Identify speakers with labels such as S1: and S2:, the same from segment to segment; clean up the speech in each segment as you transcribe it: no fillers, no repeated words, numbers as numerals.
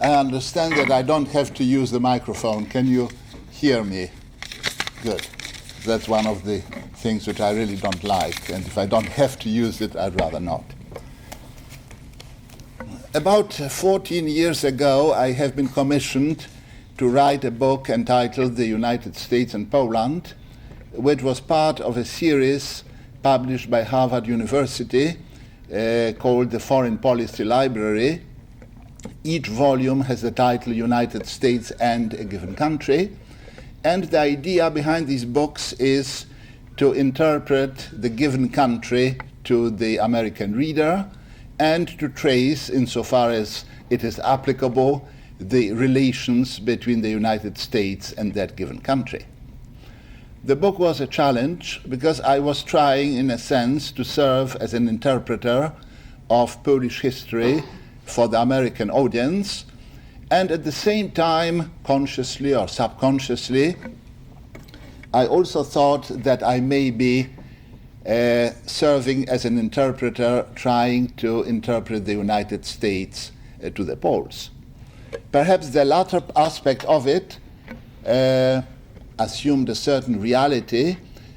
S1: I understand that I don't have to use the microphone. Can you hear me? Good. That's one of the things which I really don't like, and if I don't have to use it, I'd rather not. About 14 years ago, I have been commissioned to write a book entitled The United States and Poland, which was part of a series published by Harvard University called the Foreign Policy Library. Each volume has the title United States and a Given Country, and the idea behind these books is to interpret the given country to the American reader and to trace, insofar as it is applicable, the relations between the United States and that given country. The book was a challenge because I was trying, in a sense, to serve as an interpreter of Polish history for the American audience, and at the same time, consciously or subconsciously, I also thought that I may be serving as an interpreter trying to interpret the United States to the Poles. Perhaps the latter aspect of it assumed a certain reality,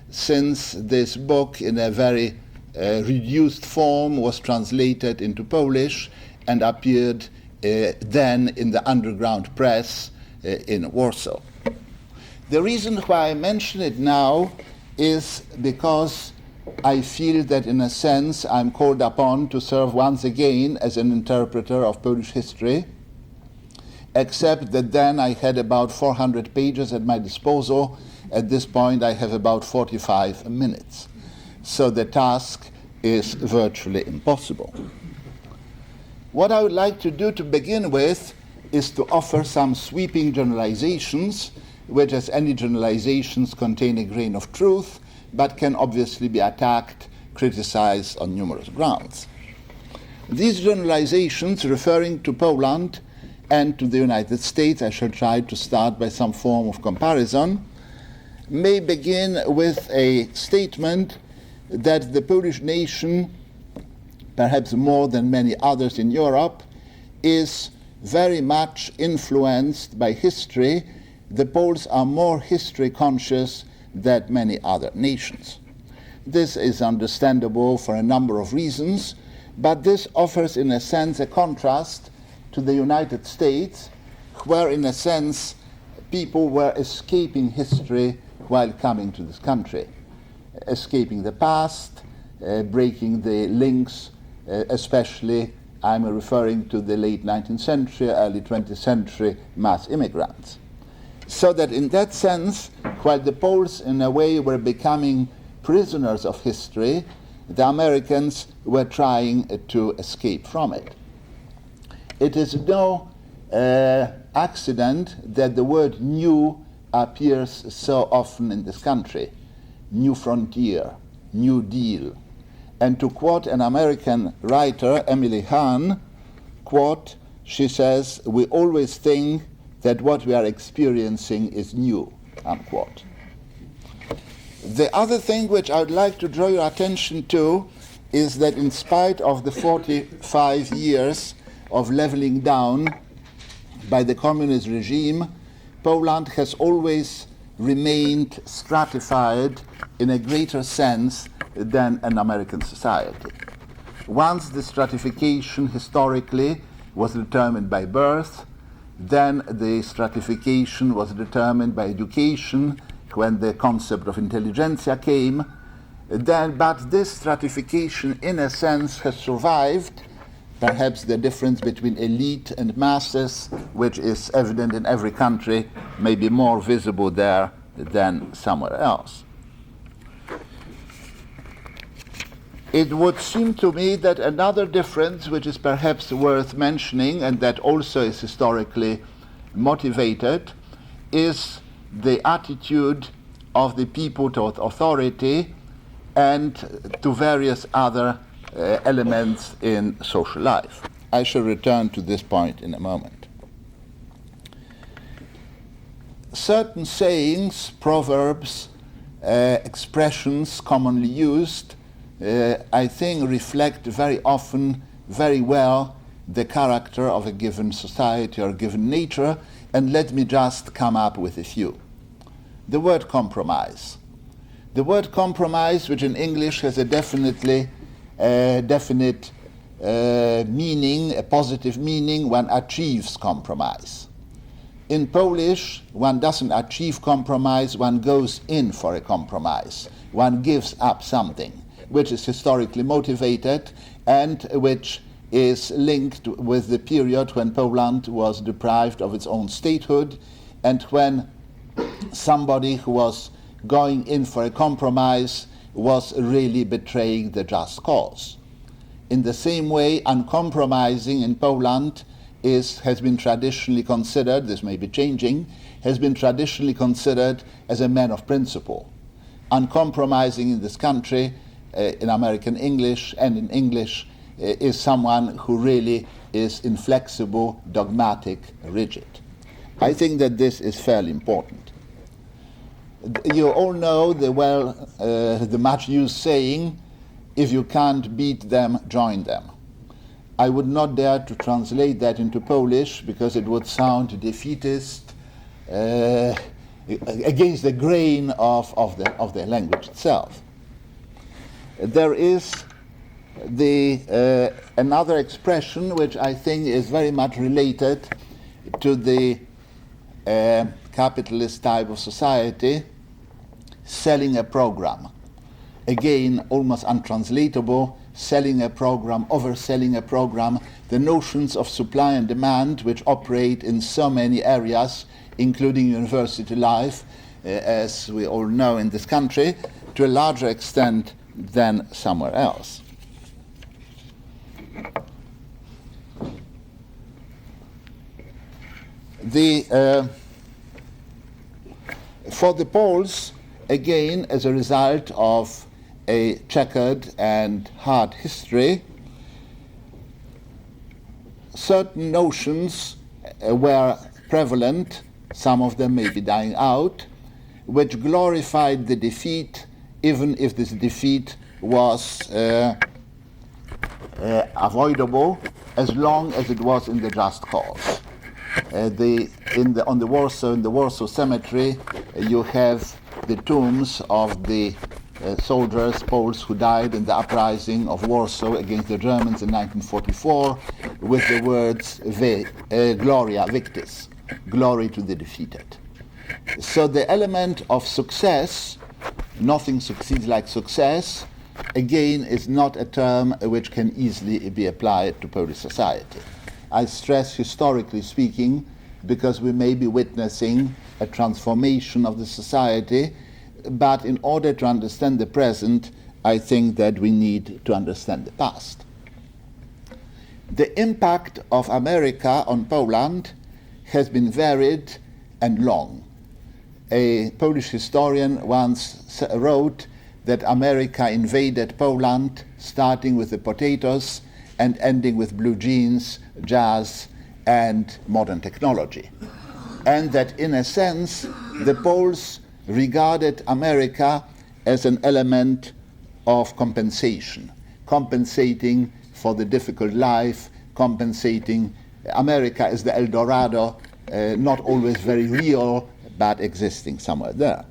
S1: since this book in a very reduced form was translated into Polish and appeared then in the underground press in Warsaw. The reason why I mention it now is because I feel that, in a sense, I'm called upon to serve once again as an interpreter of Polish history, except that then I had about 400 pages at my disposal. At this point, I have about 45 minutes. So the task is virtually impossible. What I would like to do to begin with is to offer some sweeping generalizations, which, as any generalizations, contain a grain of truth, but can obviously be attacked, criticized on numerous grounds. These generalizations, referring to Poland and to the United States, I shall try to start by some form of comparison, may begin with a statement that the Polish nation, perhaps more than many others in Europe, is very much influenced by history. The Poles are more history conscious than many other nations. This is understandable for a number of reasons, but this offers, in a sense, a contrast to the United States, where, in a sense, people were escaping history while coming to this country, escaping the past, breaking the links, especially I'm referring to the late 19th century, early 20th century mass immigrants. So that in that sense, while the Poles in a way were becoming prisoners of history, the Americans were trying to escape from it. It is no accident that the word new appears so often in this country. New frontier, New Deal. And to quote an American writer, Emily Hahn, quote, she says, "We always think that what we are experiencing is new," unquote. The other thing which I would like to draw your attention to is that in spite of the 45 years of leveling down by the communist regime, Poland has always remained stratified in a greater sense than an American society. Once the stratification historically was determined by birth, then the stratification was determined by education when the concept of intelligentsia came. But this stratification, in a sense, has survived. Perhaps the difference between elite and masses, which is evident in every country, may be more visible there than somewhere else. It would seem to me that another difference, which is perhaps worth mentioning and that also is historically motivated, is the attitude of the people toward authority and to various other elements in social life. I shall return to this point in a moment. Certain sayings, proverbs, expressions commonly used, I think reflect very often, very well, the character of a given society or a given nature, and let me just come up with a few. The word compromise. The word compromise, which in English has a definite meaning, a positive meaning, one achieves compromise. In Polish, one doesn't achieve compromise, one goes in for a compromise. One gives up something, which is historically motivated and which is linked with the period when Poland was deprived of its own statehood, and when somebody who was going in for a compromise was really betraying the just cause. In the same way, uncompromising in Poland has been traditionally considered, this may be changing, has been traditionally considered as a man of principle. Uncompromising in this country, in American English and in English, is someone who really is inflexible, dogmatic, rigid. I think that this is fairly important. You all know the much used saying, if you can't beat them, join them. I would not dare to translate that into Polish because it would sound defeatist, against the grain of the language itself. There is another expression which I think is very much related to the capitalist type of society, selling a program. Again, almost untranslatable, selling a program, overselling a program, the notions of supply and demand which operate in so many areas, including university life, as we all know in this country, to a larger extent than somewhere else. For the Poles, again, as a result of a checkered and hard history, certain notions were prevalent, some of them may be dying out, which glorified the defeat, even if this defeat was avoidable, as long as it was in the just cause. In the Warsaw Cemetery, you have the tombs of the soldiers, Poles who died in the uprising of Warsaw against the Germans in 1944, with the words Gloria Victis, glory to the defeated. So the element of success, nothing succeeds like success, again is not a term which can easily be applied to Polish society. I stress historically speaking because we may be witnessing a transformation of the society, but in order to understand the present, I think that we need to understand the past. The impact of America on Poland has been varied and long. A Polish historian once wrote that America invaded Poland starting with the potatoes and ending with blue jeans, jazz, and modern technology. And that in a sense, the Poles regarded America as an element of compensation, compensating for the difficult life, compensating America as the El Dorado, not always very real, but existing somewhere there.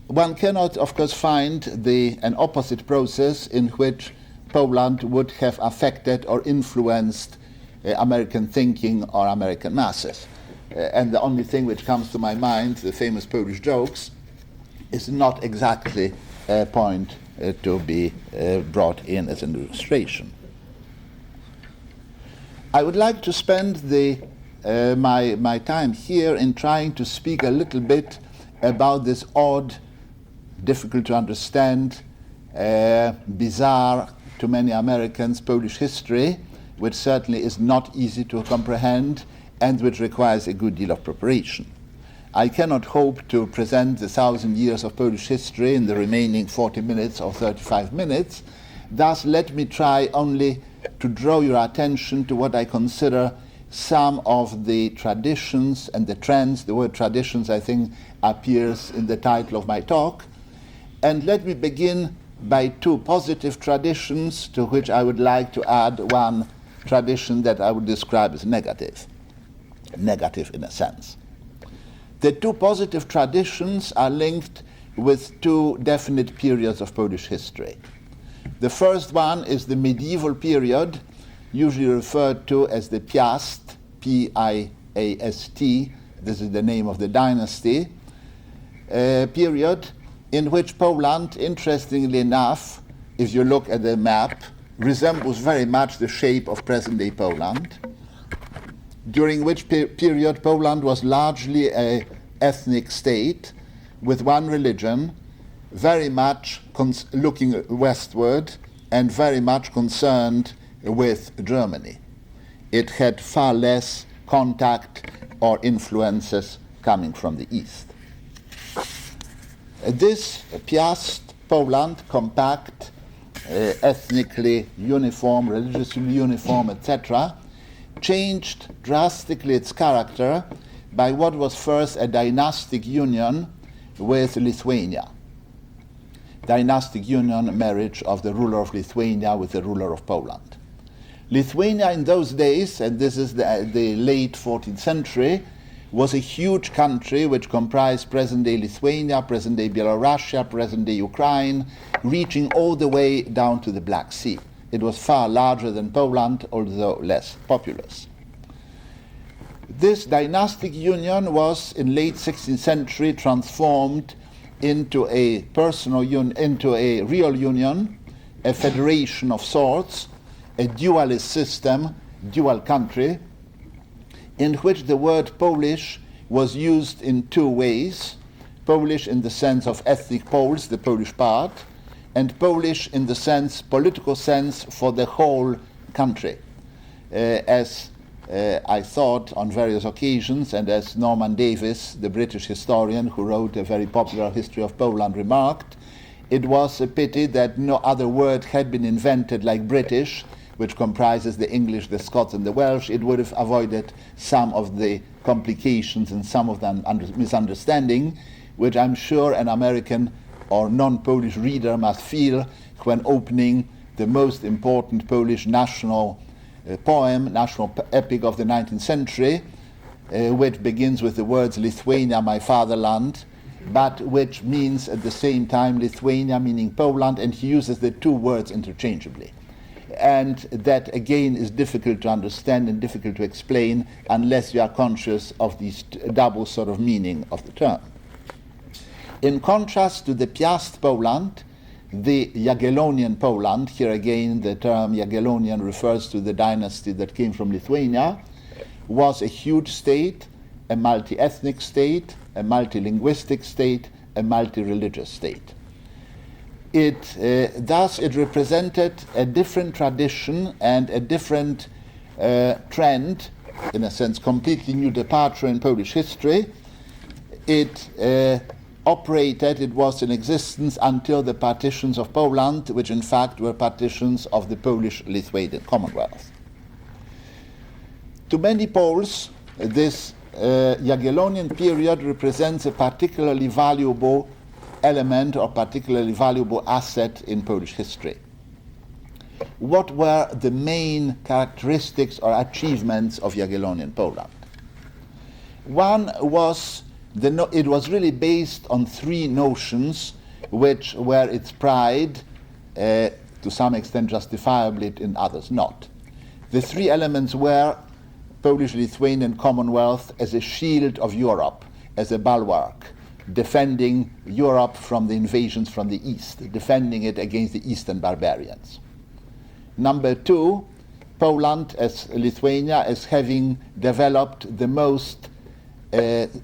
S1: One cannot, of course, find an opposite process in which Poland would have affected or influenced American thinking or American masses. And the only thing which comes to my mind, the famous Polish jokes, is not exactly a point to be brought in as an illustration. I would like to spend my time here in trying to speak a little bit about this odd, difficult to understand, bizarre to many Americans Polish history, which certainly is not easy to comprehend and which requires a good deal of preparation. I cannot hope to present the 1,000 years of Polish history in the remaining 40 minutes or 35 minutes. Thus, let me try only to draw your attention to what I consider some of the traditions and the trends. The word traditions, I think, appears in the title of my talk. And let me begin by two positive traditions to which I would like to add one tradition that I would describe as negative in a sense. The two positive traditions are linked with two definite periods of Polish history. The first one is the medieval period, usually referred to as the Piast, P-I-A-S-T, this is the name of the dynasty, period in which Poland, interestingly enough, if you look at the map, resembles very much the shape of present-day Poland, during which period Poland was largely an ethnic state with one religion, very much looking westward and very much concerned with Germany. It had far less contact or influences coming from the east. This Piast Poland, compact, ethnically uniform, religiously uniform, etc., changed drastically its character by what was first a dynastic union with Lithuania. Dynastic union, marriage of the ruler of Lithuania with the ruler of Poland. Lithuania in those days, and this is the late 14th century, was a huge country which comprised present-day Lithuania, present-day Belarusia, present-day Ukraine, reaching all the way down to the Black Sea. It was far larger than Poland, although less populous. This dynastic union was, in late 16th century, transformed into a into a real union, a federation of sorts, a dualist system, dual country, in which the word Polish was used in two ways: Polish in the sense of ethnic Poles, the Polish part, and Polish in the sense, political sense, for the whole country. As I thought on various occasions, and as Norman Davis, the British historian who wrote a very popular history of Poland, remarked, it was a pity that no other word had been invented like British, which comprises the English, the Scots, and the Welsh. It would have avoided some of the complications and some of the misunderstanding, which I'm sure an American or non-Polish reader must feel when opening the most important Polish national poem, national epic of the 19th century, which begins with the words Lithuania, my fatherland, but which means at the same time Lithuania meaning Poland, and he uses the two words interchangeably. And that again is difficult to understand and difficult to explain unless you are conscious of this double sort of meaning of the term. In contrast to the Piast Poland, the Jagiellonian Poland, here again the term Jagiellonian refers to the dynasty that came from Lithuania, was a huge state, a multi-ethnic state, a multi-linguistic state, a multi-religious state. Thus it represented a different tradition and a different trend, in a sense completely new departure in Polish history. It was in existence until the partitions of Poland, which in fact were partitions of the Polish-Lithuanian Commonwealth. To many Poles, this Jagiellonian period represents a particularly valuable element or particularly valuable asset in Polish history. What were the main characteristics or achievements of Jagiellonian Poland? One was it was really based on three notions which were its pride, to some extent justifiably, in others not. The three elements were Polish-Lithuanian Commonwealth as a shield of Europe, as a bulwark, defending Europe from the invasions from the east, defending it against the eastern barbarians. Number two, Poland as Lithuania as having developed the most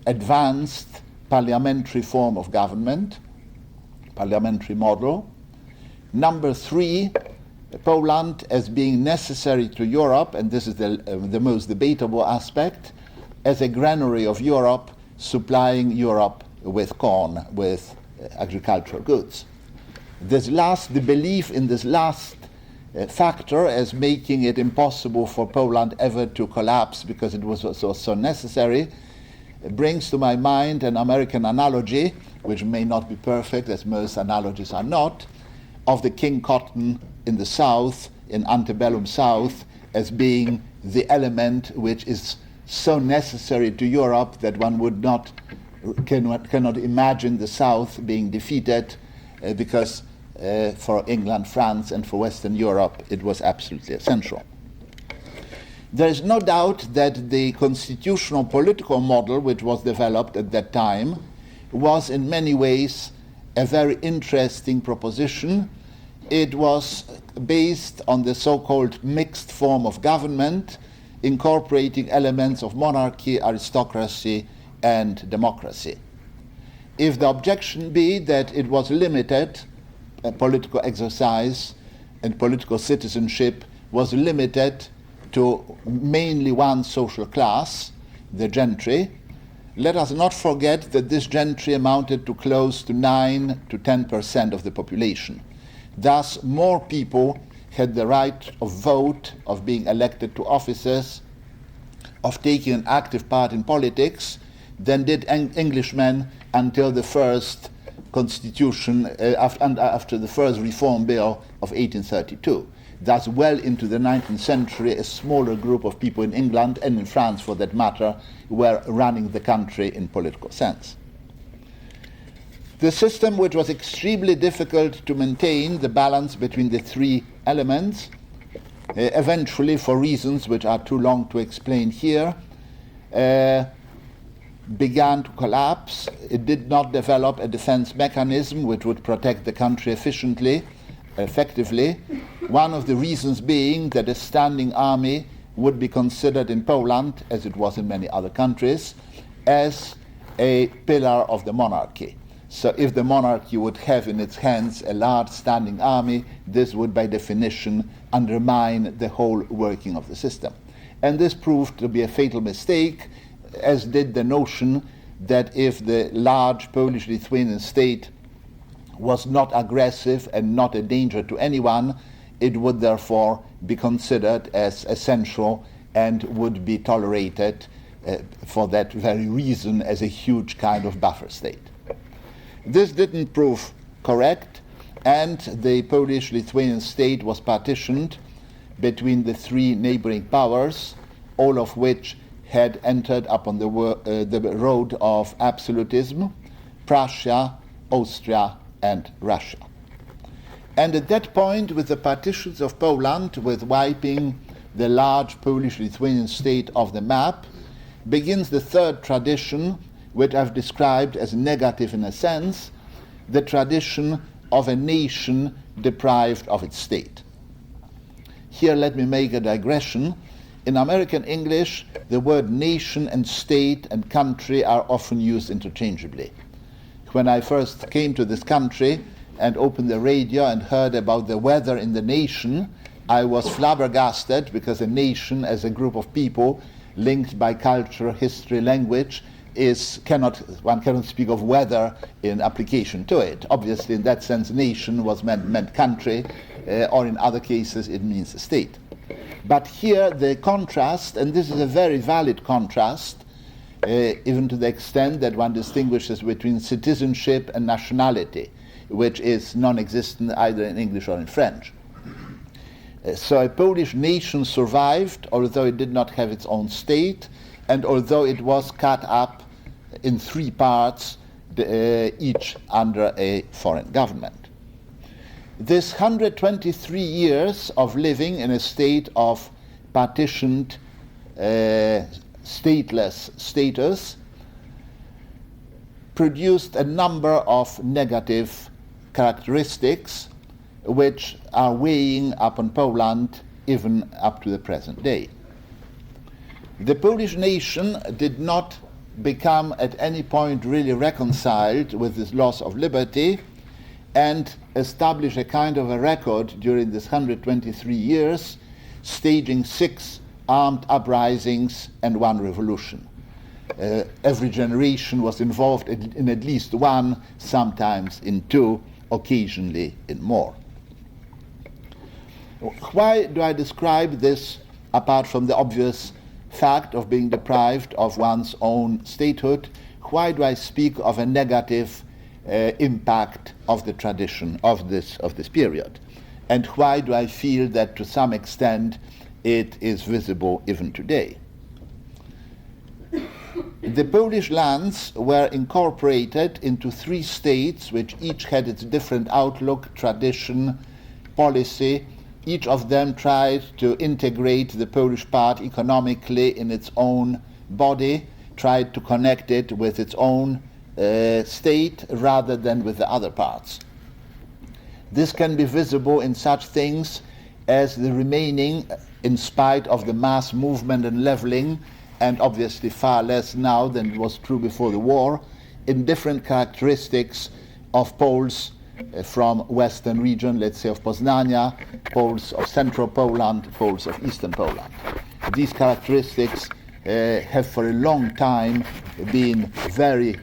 S1: advanced parliamentary form of government, parliamentary model. Number three, Poland as being necessary to Europe, and this is the most debatable aspect, as a granary of Europe, supplying Europe with corn, with agricultural goods. The belief in this last factor as making it impossible for Poland ever to collapse because it was so necessary brings to my mind an American analogy, which may not be perfect, as most analogies are not, of the King Cotton in the South, in antebellum South, as being the element which is so necessary to Europe that one cannot imagine the South being defeated, because for England, France, and for Western Europe it was absolutely essential. There is no doubt that the constitutional political model which was developed at that time was in many ways a very interesting proposition. It was based on the so-called mixed form of government, incorporating elements of monarchy, aristocracy, and democracy. If the objection be that it was limited, political exercise and political citizenship was limited to mainly one social class, the gentry, let us not forget that this gentry amounted to close to 9 to 10% of the population. Thus, more people had the right of vote, of being elected to offices, of taking an active part in politics than did Englishmen until the first constitution, after the first Reform Bill of 1832. Thus, well into the 19th century, a smaller group of people in England, and in France for that matter, were running the country in political sense. The system, which was extremely difficult to maintain the balance between the three elements, eventually, for reasons which are too long to explain here, began to collapse. It did not develop a defense mechanism which would protect the country effectively. One of the reasons being that a standing army would be considered in Poland, as it was in many other countries, as a pillar of the monarchy. So if the monarchy would have in its hands a large standing army, this would by definition undermine the whole working of the system. And this proved to be a fatal mistake, as did the notion that if the large Polish-Lithuanian state was not aggressive and not a danger to anyone, it would therefore be considered as essential and would be tolerated for that very reason as a huge kind of buffer state. This didn't prove correct, and the Polish-Lithuanian state was partitioned between the three neighboring powers, all of which had entered upon the road of absolutism: Prussia, Austria, and Russia. And at that point, with the partitions of Poland, with wiping the large Polish-Lithuanian state off the map, begins the third tradition, which I've described as negative in a sense, the tradition of a nation deprived of its state. Here let me make a digression. In American English, the word nation and state and country are often used interchangeably. When I first came to this country and opened the radio and heard about the weather in the nation, I was flabbergasted, because a nation as a group of people linked by culture, history, language one cannot speak of weather in application to it. Obviously, in that sense, nation was meant country, or in other cases it means state. But here the contrast, and this is a very valid contrast, even to the extent that one distinguishes between citizenship and nationality, which is non-existent either in English or in French. So a Polish nation survived, although it did not have its own state, and although it was cut up in three parts, each under a foreign government. This 123 years of living in a state of partitioned, stateless status produced a number of negative characteristics which are weighing upon Poland even up to the present day. The Polish nation did not become at any point really reconciled with this loss of liberty and establish a kind of a record during this 123 years, staging 6 armed uprisings and 1 revolution. Every generation was involved in at least 1, sometimes in 2, occasionally in more. Why do I describe this, apart from the obvious fact of being deprived of one's own statehood? Why do I speak of a negative impact of the tradition of this period? And why do I feel that to some extent it is visible even today. The Polish lands were incorporated into 3 states, which each had its different outlook, tradition, policy. Each of them tried to integrate the Polish part economically in its own body, tried to connect it with its own state rather than with the other parts. This can be visible in such things as the remaining, in spite of the mass movement and leveling, and obviously far less now than was true before the war, in different characteristics of Poles from western region, let's say of Poznania, Poles of central Poland, Poles of eastern Poland. These characteristics have for a long time been very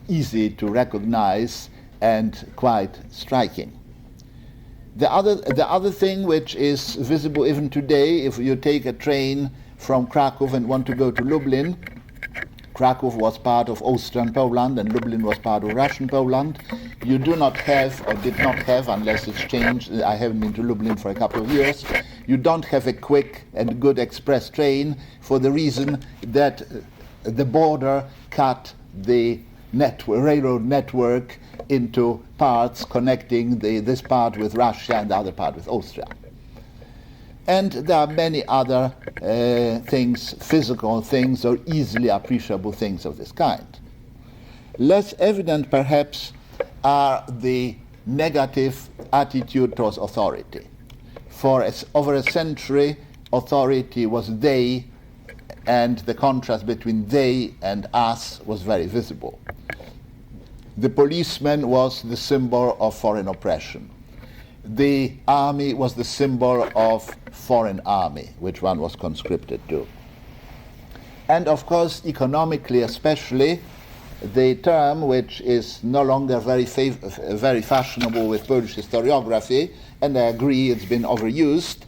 S1: easy to recognize and quite striking. The other thing which is visible even today, if you take a train from Kraków and want to go to Lublin, Kraków was part of Austrian Poland and Lublin was part of Russian Poland. You do not have, or did not have, unless it's changed, I haven't been to Lublin for a couple of years, you don't have a quick and good express train for the reason that the border cut the railroad network into parts connecting this part with Russia and the other part with Austria. And there are many other things, physical things or easily appreciable things of this kind. Less evident, perhaps, are the negative attitude towards authority. For over a century, authority was they, and the contrast between they and us was very visible. The policeman was the symbol of foreign oppression. The army was the symbol of foreign army, which one was conscripted to. And of course, economically especially, the term which is no longer very fashionable with Polish historiography, and I agree it's been overused,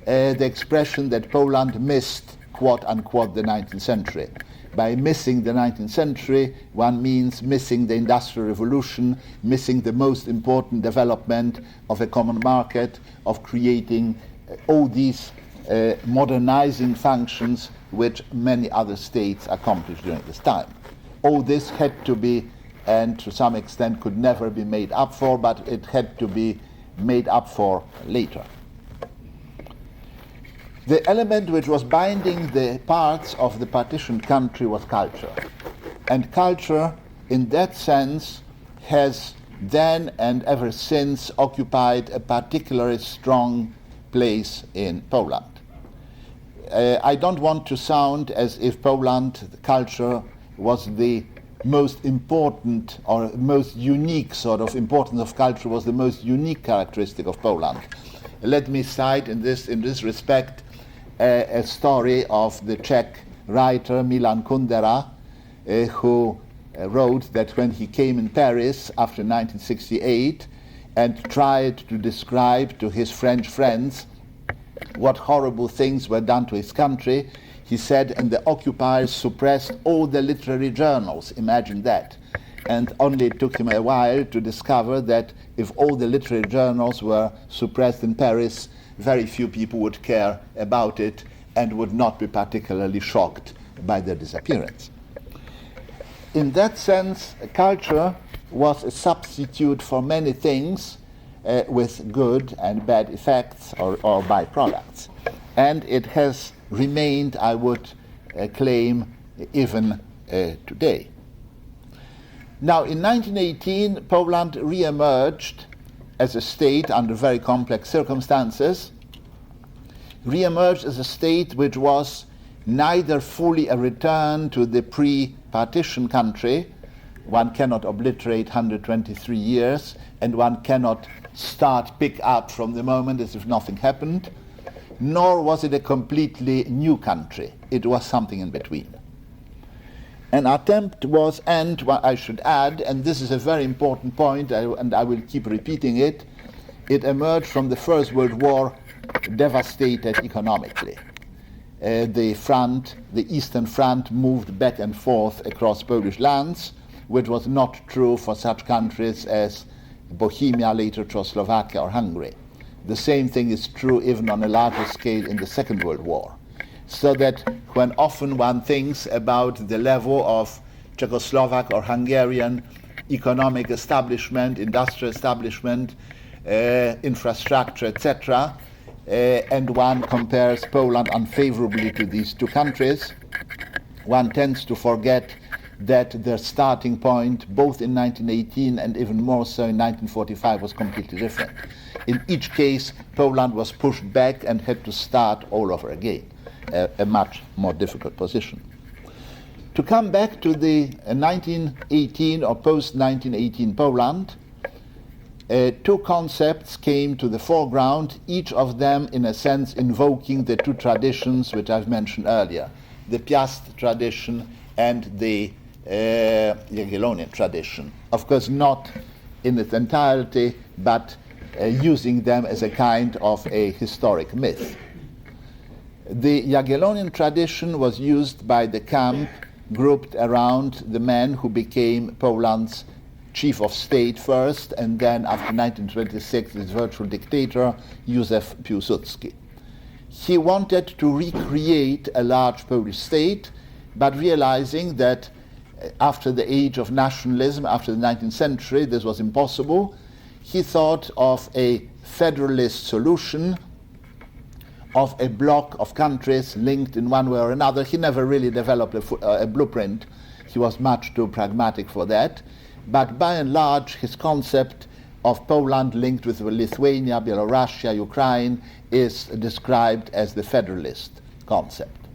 S1: the expression that Poland missed, quote unquote, the 19th century. By missing the 19th century, one means missing the Industrial Revolution, missing the most important development of a common market, of creating all these modernizing functions which many other states accomplished during this time. All this had to be, and to some extent could never be made up for, but it had to be made up for later. The element which was binding the parts of the partitioned country was culture. And culture, in that sense, has then and ever since occupied a particularly strong place in Poland. I don't want to sound as if Poland, the culture, was the most important or most unique sort of importance of culture was the most unique characteristic of Poland. Let me cite in this respect a story of the Czech writer Milan Kundera, who wrote that when he came in Paris after 1968 and tried to describe to his French friends what horrible things were done to his country, he said, and the occupiers suppressed all the literary journals. Imagine that. And only it took him a while to discover that if all the literary journals were suppressed in Paris, very few people would care about it and would not be particularly shocked by their disappearance. In that sense, culture was a substitute for many things with good and bad effects or byproducts. And it has remained, I would claim, even today. Now, in 1918, Poland re-emerged as a state under very complex circumstances, re-emerged as a state which was neither fully a return to the pre-partition country, one cannot obliterate 123 years, and one cannot pick up from the moment as if nothing happened, nor was it a completely new country. It was something in between. An attempt was, and what I should add, and this is a very important point, and I will keep repeating it, it emerged from the First World War devastated economically. The Eastern Front moved back and forth across Polish lands, which was not true for such countries as Bohemia, later Czechoslovakia or Hungary. The same thing is true even on a larger scale in the Second World War. So that when often one thinks about the level of Czechoslovak or Hungarian economic establishment, industrial establishment, infrastructure, etc., and one compares Poland unfavorably to these two countries, one tends to forget that their starting point, both in 1918 and even more so in 1945, was completely different. In each case, Poland was pushed back and had to start all over again, a much more difficult position. To come back to the 1918 or post-1918 Poland, two concepts came to the foreground, each of them in a sense invoking the two traditions which I've mentioned earlier, the Piast tradition and the Jagiellonian tradition. Of course not in its entirety, but using them as a kind of a historic myth. The Jagiellonian tradition was used by the camp grouped around the man who became Poland's chief of state first, and then after 1926 his virtual dictator, Józef Piłsudski. He wanted to recreate a large Polish state, but realizing that after the age of nationalism, after the 19th century, this was impossible, he thought of a federalist solution, of a bloc of countries linked in one way or another. He never really developed a blueprint. He was much too pragmatic for that. But by and large, his concept of Poland linked with Lithuania, Belarus, Ukraine is described as the federalist concept.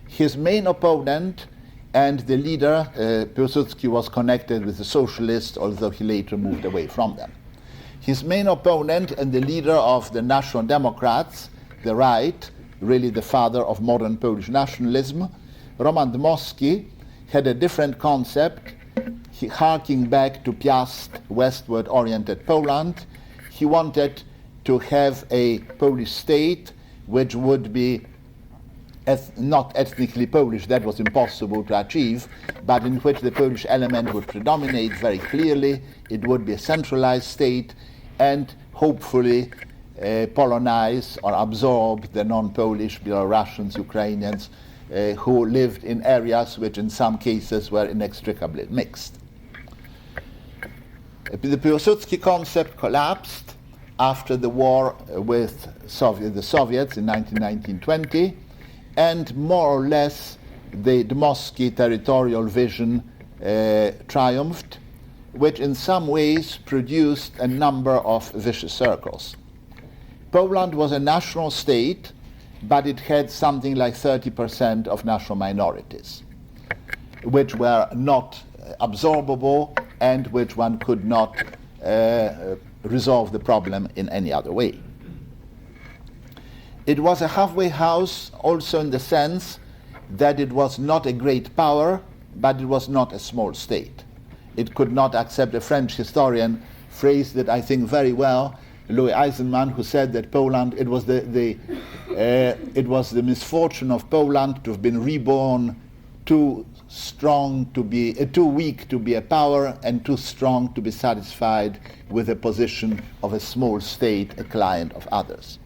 S1: His main opponent and the leader, Piłsudski, was connected with the socialists, although he later moved away from them. His main opponent and the leader of the National Democrats, the right, really the father of modern Polish nationalism, Roman Dmowski, had a different concept. He harking back to Piast, westward-oriented Poland. He wanted to have a Polish state which would be not ethnically Polish, that was impossible to achieve, but in which the Polish element would predominate very clearly. It would be a centralized state and hopefully Polonize or absorb the non-Polish Belarusians, Ukrainians, who lived in areas which in some cases were inextricably mixed. The Piłsudski concept collapsed after the war with the Soviets in 1919-20, and more or less the Dmowski territorial vision triumphed, which in some ways produced a number of vicious circles. Poland was a national state, but it had something like 30% of national minorities, which were not absorbable and which one could not resolve the problem in any other way. It was a halfway house also in the sense that it was not a great power, but it was not a small state. It could not accept. A French historian phrased it, I think, very well, Louis Eisenman, who said that Poland, it was the misfortune of Poland to have been reborn too weak to be a power and too strong to be satisfied with the position of a small state, a client of others.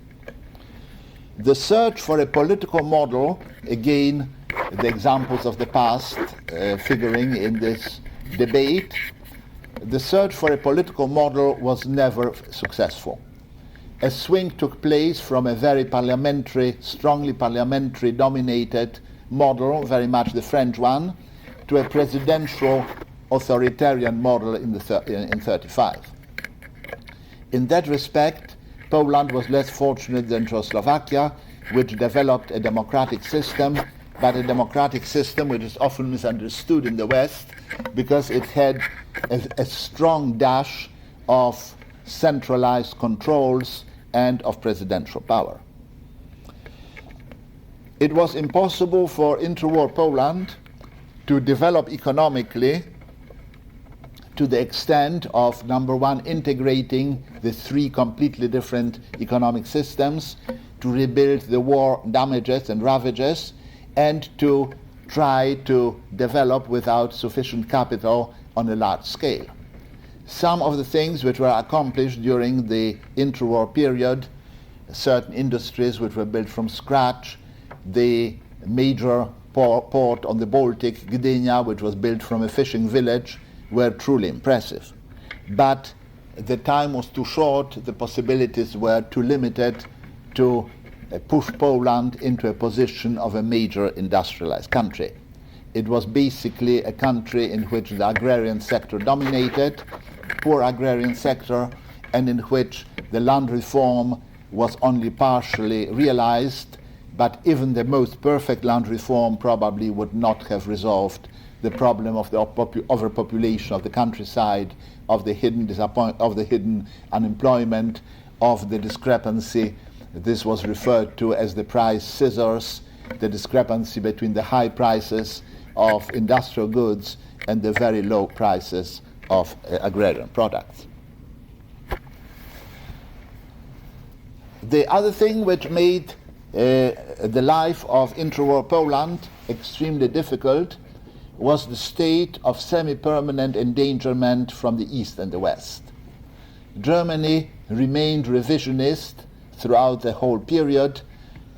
S1: The search for a political model, again, the examples of the past figuring in this debate, the search for a political model was never successful. A swing took place from a very parliamentary, strongly parliamentary dominated model, very much the French one, to a presidential authoritarian model in 1935. In that respect, Poland was less fortunate than Czechoslovakia, which developed a democratic system, but a democratic system which is often misunderstood in the West because it had a strong dash of centralized controls and of presidential power. It was impossible for interwar Poland to develop economically to the extent of, number one, integrating the three completely different economic systems, to rebuild the war damages and ravages, and to try to develop without sufficient capital on a large scale. Some of the things which were accomplished during the interwar period, certain industries which were built from scratch, the major port on the Baltic, Gdynia, which was built from a fishing village, were truly impressive. But the time was too short, the possibilities were too limited to push Poland into a position of a major industrialized country. It was basically a country in which the agrarian sector dominated, poor agrarian sector, and in which the land reform was only partially realized, but even the most perfect land reform probably would not have resolved the problem of the overpopulation of the countryside, of the hidden unemployment, of the discrepancy. This was referred to as the price scissors, the discrepancy between the high prices of industrial goods and the very low prices of agrarian products. The other thing which made the life of interwar Poland extremely difficult was the state of semi-permanent endangerment from the East and the West. Germany remained revisionist throughout the whole period,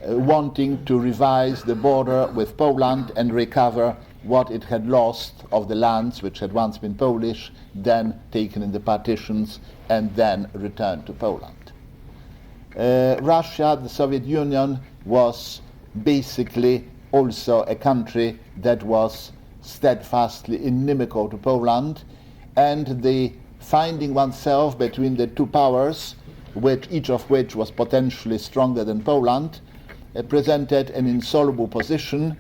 S1: wanting to revise the border with Poland and recover what it had lost of the lands which had once been Polish, then taken in the partitions, and then returned to Poland. Russia, the Soviet Union, was basically also a country that was steadfastly inimical to Poland, and the finding oneself between the two powers, each of which was potentially stronger than Poland, presented an insoluble position.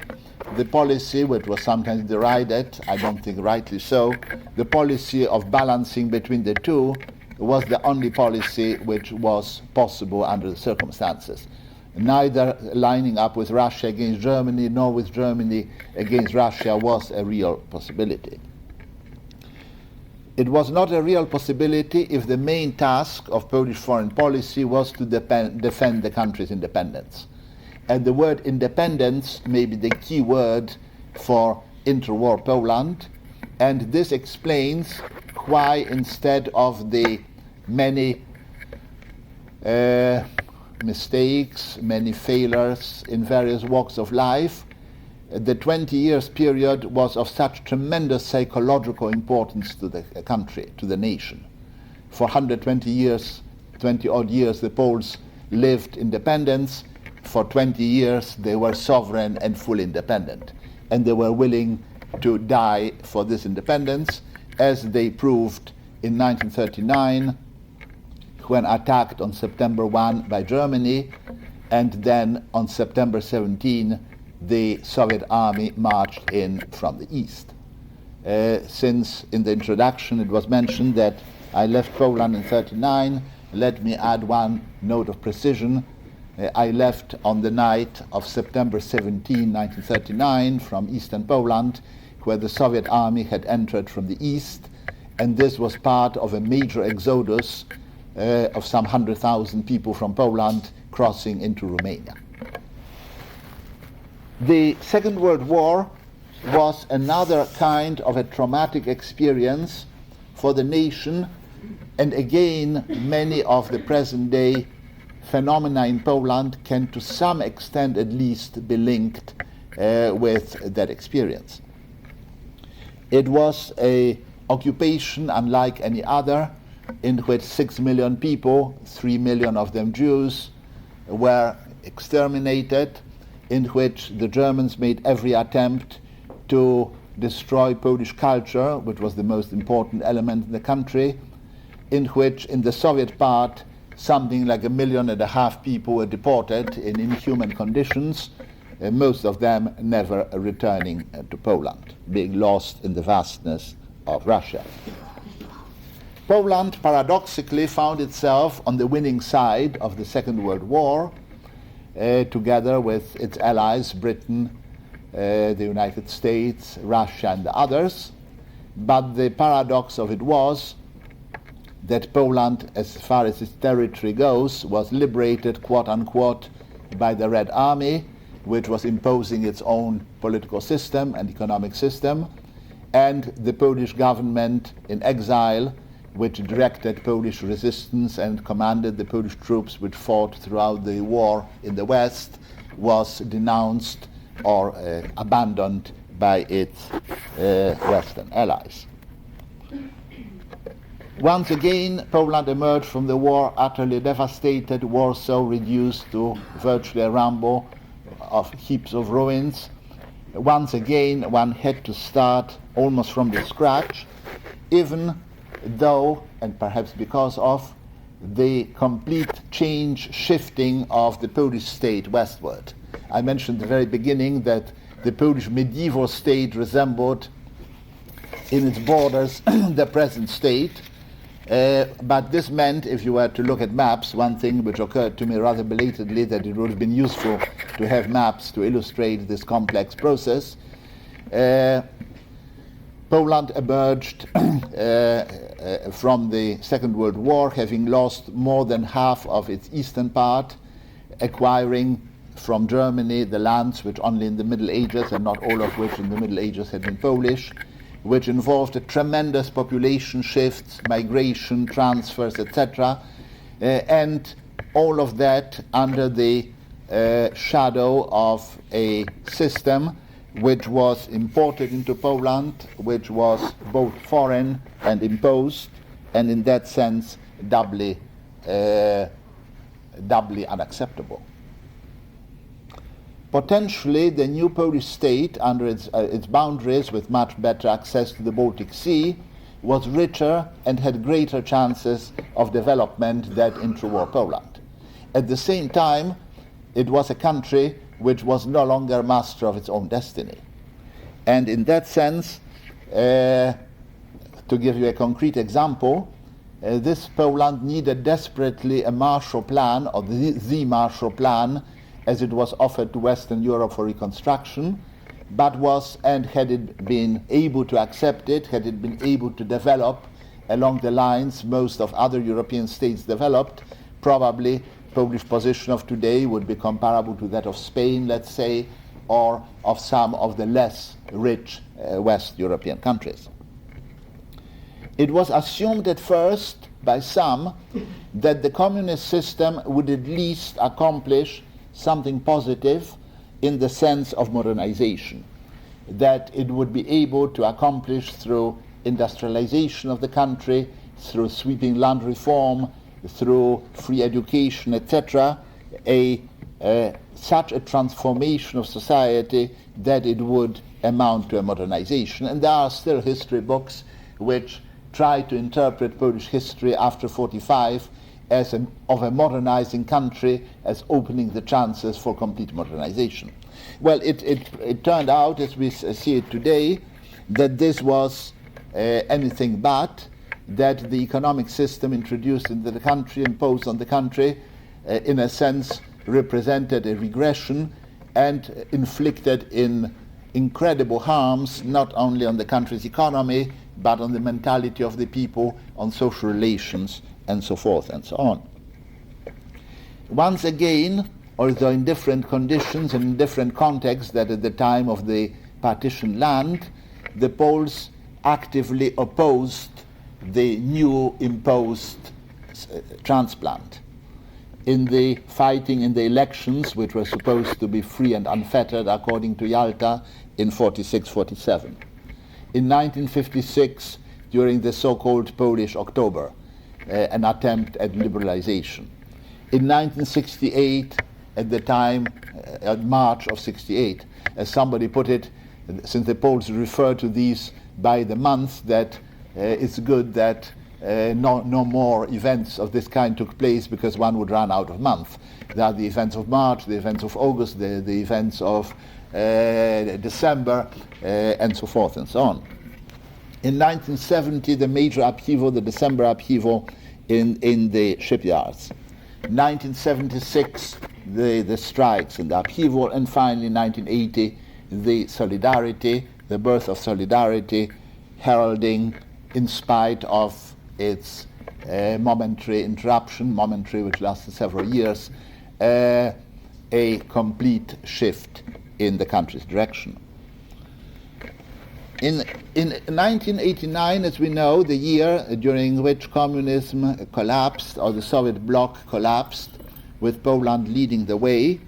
S1: The policy, which was sometimes derided, I don't think rightly so, the policy of balancing between the two was the only policy which was possible under the circumstances. Neither lining up with Russia against Germany nor with Germany against Russia was a real possibility. It was not a real possibility if the main task of Polish foreign policy was to defend the country's independence. And the word independence may be the key word for interwar Poland, and this explains why, instead of the many mistakes, many failures in various walks of life, the 20 years period was of such tremendous psychological importance to the country, to the nation. For 120 years, 20 odd years, the Poles lived independence. For 20 years, they were sovereign and fully independent. And they were willing to die for this independence, as they proved in 1939, when attacked on September 1 by Germany, and then on September 17, the Soviet army marched in from the east. Since in the introduction it was mentioned that I left Poland in 1939, let me add one note of precision. I left on the night of September 17, 1939, from eastern Poland, where the Soviet army had entered from the east, and this was part of a major exodus of some 100,000 people from Poland crossing into Romania. The Second World War was another kind of a traumatic experience for the nation, and again, many of the present-day phenomena in Poland can to some extent at least be linked with that experience. It was an occupation unlike any other, in which 6 million people, 3 million of them Jews, were exterminated, in which the Germans made every attempt to destroy Polish culture, which was the most important element in the country, in which in the Soviet part something like 1.5 million people were deported in inhuman conditions, most of them never returning to Poland, being lost in the vastness of Russia. Poland paradoxically found itself on the winning side of the Second World War, together with its allies, Britain, the United States, Russia, and the others. But the paradox of it was that Poland, as far as its territory goes, was liberated, quote-unquote, by the Red Army, which was imposing its own political system and economic system, and the Polish government in exile which directed Polish resistance and commanded the Polish troops which fought throughout the war in the West, was denounced or abandoned by its Western allies. Once again, Poland emerged from the war utterly devastated, Warsaw reduced to virtually a rumble of heaps of ruins. Once again, one had to start almost from the scratch, even though, and perhaps because of, the complete shifting of the Polish state westward. I mentioned at the very beginning that the Polish medieval state resembled in its borders the present state. But this meant, if you were to look at maps, one thing which occurred to me rather belatedly, that it would have been useful to have maps to illustrate this complex process. Poland emerged from the Second World War, having lost more than half of its eastern part, acquiring from Germany the lands which only in the Middle Ages, and not all of which in the Middle Ages had been Polish, which involved a tremendous population shifts, migration, transfers, etc., and all of that under the shadow of a system which was imported into Poland, which was both foreign and imposed, and in that sense doubly unacceptable. Potentially, the new Polish state, under its boundaries, with much better access to the Baltic Sea, was richer and had greater chances of development than intra-war Poland. At the same time, it was a country which was no longer master of its own destiny. And in that sense, to give you a concrete example, this Poland needed desperately a Marshall Plan, or the Marshall Plan, as it was offered to Western Europe for reconstruction, but had it been able to accept it, had it been able to develop along the lines most of other European states developed, probably Polish position of today would be comparable to that of Spain, let's say, or of some of the less rich West European countries. It was assumed at first by some that the communist system would at least accomplish something positive in the sense of modernization, that it would be able to accomplish through industrialization of the country, through sweeping land reform, through free education, etc., such a transformation of society that it would amount to a modernization. And there are still history books which try to interpret Polish history after 45 as of a modernizing country, as opening the chances for complete modernization. Well, it turned out, as we see it today, that this was anything but, that the economic system introduced into the country, imposed on the country, in a sense represented a regression and inflicted incredible harms, not only on the country's economy, but on the mentality of the people, on social relations, and so forth and so on. Once again, although in different conditions and in different contexts than at the time of the partitioned land, the Poles actively opposed the new imposed transplant. In the fighting in the elections, which were supposed to be free and unfettered according to Yalta in 46-47. In 1956, during the so-called Polish October, an attempt at liberalization. In 1968, at the time, March of 68, as somebody put it, since the Poles refer to these by the month, that it's good that no more events of this kind took place, because one would run out of month. There are the events of March, the events of August, the events of December, and so forth and so on. In 1970, the major upheaval, the December upheaval in the shipyards. 1976, the strikes and the upheaval, and finally 1980, the Solidarity, the birth of Solidarity, heralding, in spite of its momentary interruption, which lasted several years, a complete shift in the country's direction. In 1989, as we know, the year during which communism collapsed, or the Soviet bloc collapsed, with Poland leading the way,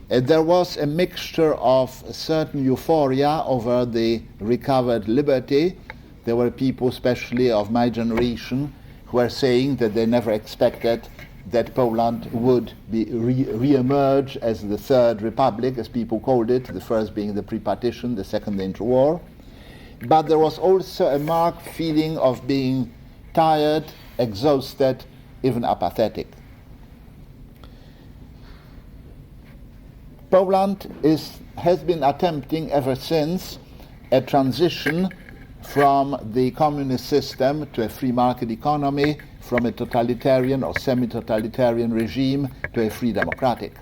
S1: there was a mixture of a certain euphoria over the recovered liberty. There were people, especially of my generation, who were saying that they never expected that Poland would be re-emerge as the third republic, as people called it, the first being the pre-partition, the second the interwar. But there was also a marked feeling of being tired, exhausted, even apathetic. Poland has been attempting ever since a transition from the communist system to a free market economy, from a totalitarian or semi-totalitarian regime to a free democratic.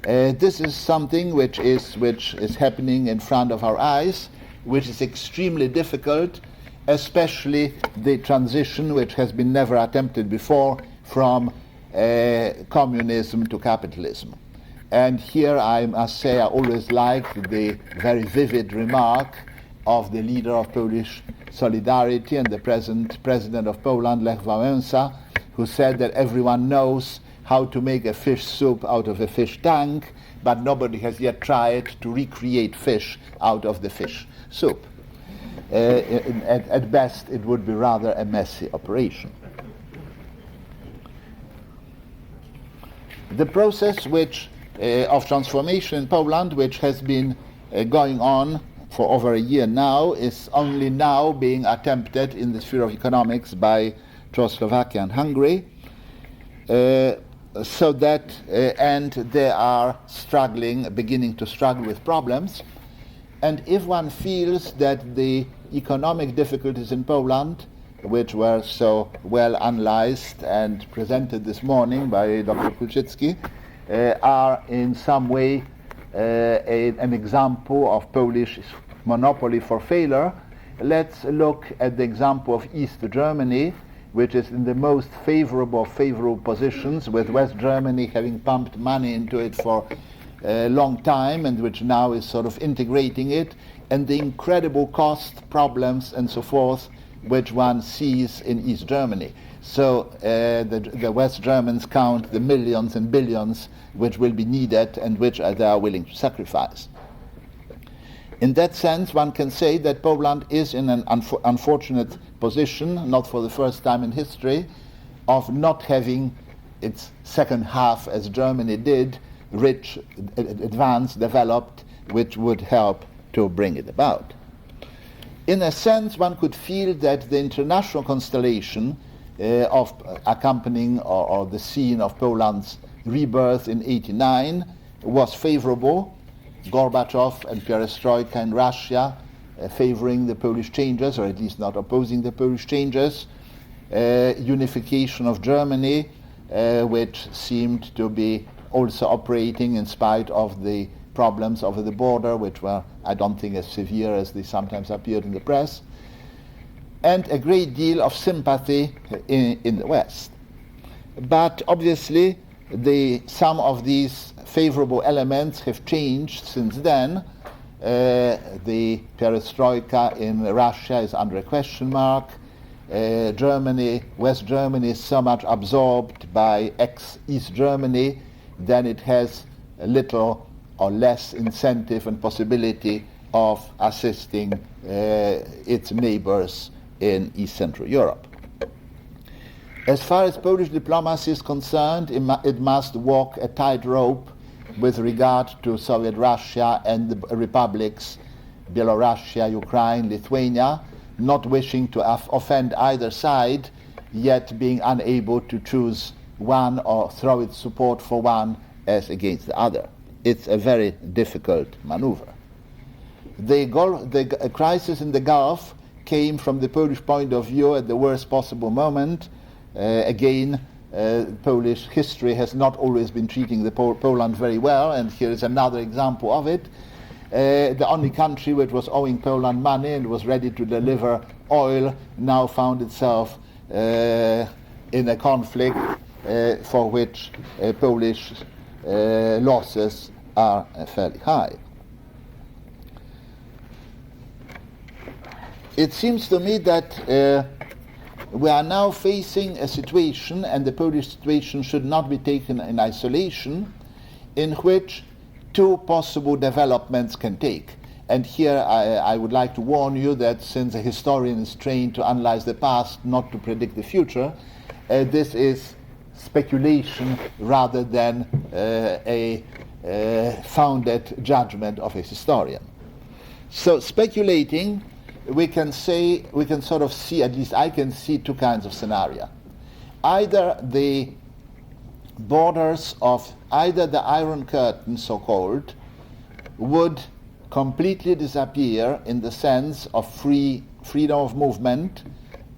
S1: This is something which is happening in front of our eyes, which is extremely difficult, especially the transition which has been never attempted before from communism to capitalism. And here I must say I always liked the very vivid remark of the leader of Polish Solidarity and the present president of Poland, Lech Wałęsa, who said that everyone knows how to make a fish soup out of a fish tank, but nobody has yet tried to recreate fish out of the fish soup. At best, it would be rather a messy operation. The process of transformation in Poland, which has been going on for over a year now, is only now being attempted in the sphere of economics by Czechoslovakia and Hungary. And they are beginning to struggle with problems. And if one feels that the economic difficulties in Poland, which were so well analyzed and presented this morning by Dr. Kulczycki, are in some way an example of Polish monopoly for failure, let's look at the example of East Germany, which is in the most favorable positions, with West Germany having pumped money into it for a long time, and which now is sort of integrating it, and the incredible cost problems and so forth which one sees in East Germany. So the West Germans count the millions and billions which will be needed and which they are willing to sacrifice. In that sense, one can say that Poland is in an unfortunate position, not for the first time in history, of not having its second half, as Germany did, rich, advanced, developed, which would help to bring it about. In a sense, one could feel that the international constellation of accompanying or the scene of Poland's rebirth in '89 was favorable. Gorbachev and Perestroika in Russia favoring the Polish changes, or at least not opposing the Polish changes. Unification of Germany, which seemed to be also operating in spite of the problems over the border, which were, I don't think, as severe as they sometimes appeared in the press, and a great deal of sympathy in the West. But obviously, some of these favorable elements have changed since then. The perestroika in Russia is under a question mark. West Germany is so much absorbed by ex-East Germany that it has a little or less incentive and possibility of assisting its neighbors in East Central Europe. As far as Polish diplomacy is concerned, it must walk a tightrope with regard to Soviet Russia and the republics, Belorussia, Ukraine, Lithuania, not wishing to offend either side, yet being unable to choose one or throw its support for one as against the other. It's a very difficult maneuver. The crisis in the Gulf came from the Polish point of view at the worst possible moment. Polish history has not always been treating Poland very well, and here is another example of it. The only country which was owing Poland money and was ready to deliver oil now found itself in a conflict for which Polish losses are fairly high. it seems to me that we are now facing a situation, and the Polish situation should not be taken in isolation, in which two possible developments can take. And here I would like to warn you that since a historian is trained to analyze the past, not to predict the future, this is speculation rather than a founded judgment of a historian. So speculating, we can sort of see, at least I can see, two kinds of scenario. Either the borders of either the Iron Curtain, so-called, would completely disappear in the sense of freedom of movement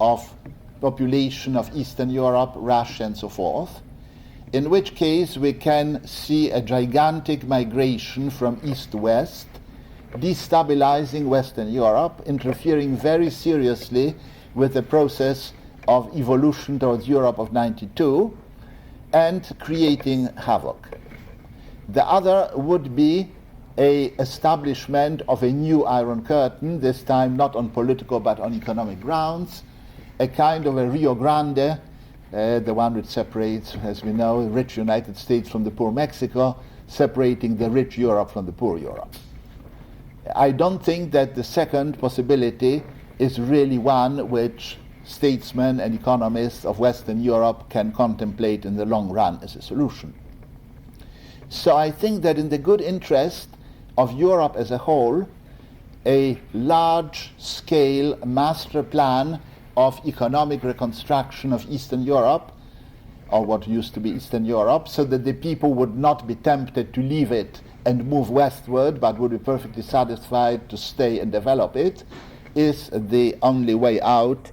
S1: of population of Eastern Europe, Russia, and so forth, in which case we can see a gigantic migration from east to west, destabilizing Western Europe, interfering very seriously with the process of evolution towards Europe of '92, and creating havoc. The other would be a establishment of a new Iron Curtain, this time not on political but on economic grounds, a kind of a Rio Grande, the one which separates, as we know, the rich United States from the poor Mexico, separating the rich Europe from the poor Europe. I don't think that the second possibility is really one which statesmen and economists of Western Europe can contemplate in the long run as a solution. So I think that in the good interest of Europe as a whole, a large-scale master plan of economic reconstruction of Eastern Europe, or what used to be Eastern Europe, so that the people would not be tempted to leave it and move westward, but would be perfectly satisfied to stay and develop it, is the only way out